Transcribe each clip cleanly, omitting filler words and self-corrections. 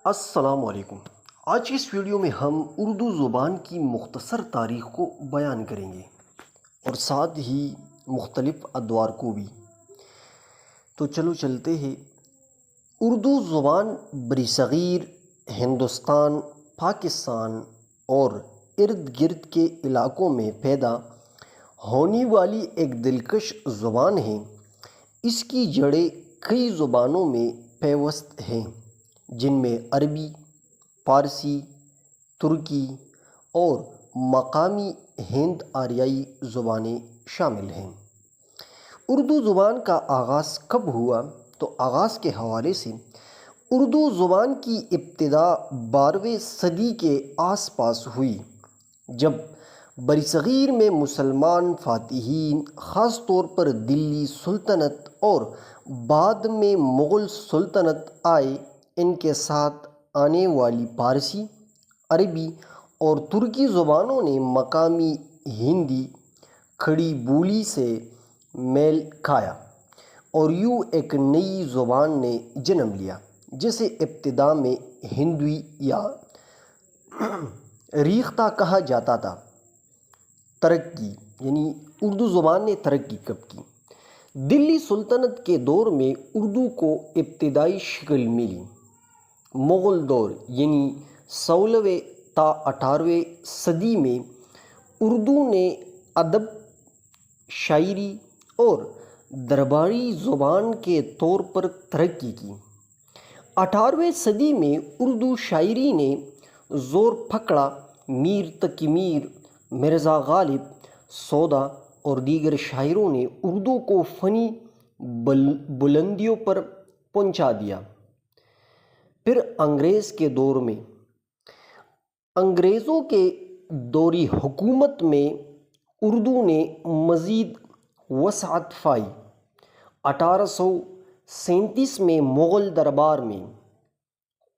السلام علیکم۔ آج کی اس ویڈیو میں ہم اردو زبان کی مختصر تاریخ کو بیان کریں گے اور ساتھ ہی مختلف ادوار کو بھی۔ تو چلو چلتے ہیں۔ اردو زبان برصغیر ہندوستان، پاکستان اور ارد گرد کے علاقوں میں پیدا ہونے والی ایک دلکش زبان ہے۔ اس کی جڑیں کئی زبانوں میں پیوست ہیں، جن میں عربی، فارسی، ترکی اور مقامی ہند آریائی زبانیں شامل ہیں۔ اردو زبان کا آغاز کب ہوا؟ تو آغاز کے حوالے سے اردو زبان کی ابتدا 12ویں صدی کے آس پاس ہوئی، جب برصغیر میں مسلمان فاتحین، خاص طور پر دلی سلطنت اور بعد میں مغل سلطنت آئے۔ ان کے ساتھ آنے والی فارسی، عربی اور ترکی زبانوں نے مقامی ہندی کھڑی بولی سے میل کھایا اور یوں ایک نئی زبان نے جنم لیا، جسے ابتدا میں ہندوی یا ریختہ کہا جاتا تھا۔ ترقی یعنی اردو زبان نے ترقی کب کی؟ دلی سلطنت کے دور میں اردو کو ابتدائی شکل ملی۔ مغل دور یعنی 16ویں تا 18ویں صدی میں اردو نے ادب، شاعری اور درباری زبان کے طور پر ترقی کی۔ 18ویں صدی میں اردو شاعری نے زور پکڑا۔ میر تقی میر، مرزا غالب، سودا اور دیگر شاعروں نے اردو کو فنی بلندیوں پر پہنچا دیا۔ پھر انگریز کے دور میں انگریزوں کے دور حکومت میں اردو نے مزید وسعت پائی۔ 1837 میں مغل دربار میں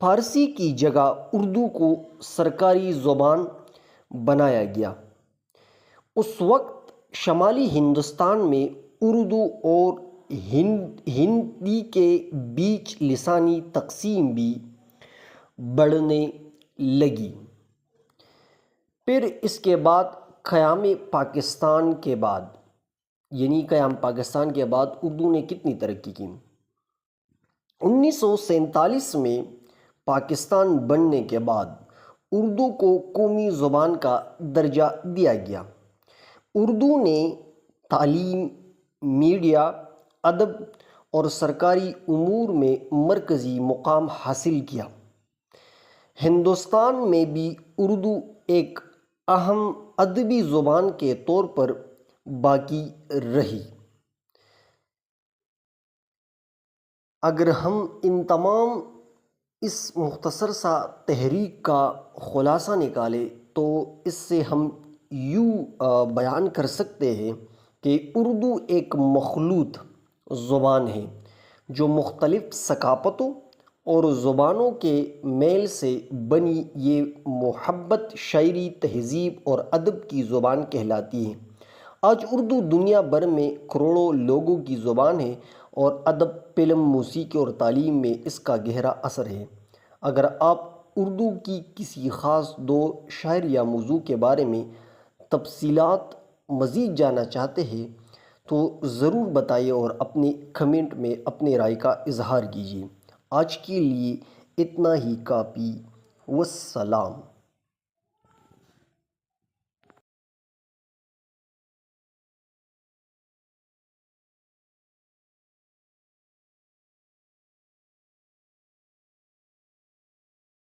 فارسی کی جگہ اردو کو سرکاری زبان بنایا گیا۔ اس وقت شمالی ہندوستان میں اردو اور ہندی کے بیچ لسانی تقسیم بھی بڑھنے لگی۔ پھر اس کے بعد قیام پاکستان کے بعد اردو نے کتنی ترقی کی؟ 1947 میں پاکستان بننے کے بعد اردو کو قومی زبان کا درجہ دیا گیا۔ اردو نے تعلیم، میڈیا، ادب اور سرکاری امور میں مرکزی مقام حاصل کیا۔ ہندوستان میں بھی اردو ایک اہم ادبی زبان کے طور پر باقی رہی۔ اگر ہم ان تمام اس مختصر سا تحریک کا خلاصہ نکالیں تو اس سے ہم یوں بیان کر سکتے ہیں کہ اردو ایک مخلوط زبان ہے جو مختلف ثقافتوں اور زبانوں کے میل سے بنی یہ محبت، شاعری، تہذیب اور ادب کی زبان کہلاتی ہے۔ آج اردو دنیا بھر میں کروڑوں لوگوں کی زبان ہے اور ادب، فلم، موسیقی اور تعلیم میں اس کا گہرا اثر ہے۔ اگر آپ اردو کی کسی خاص دور، شاعر یا موضوع کے بارے میں تفصیلات مزید جاننا چاہتے ہیں تو ضرور بتائیے اور اپنے کمنٹ میں اپنے رائے کا اظہار کیجیے۔ آج کے لیے اتنا ہی کافی۔ والسلام۔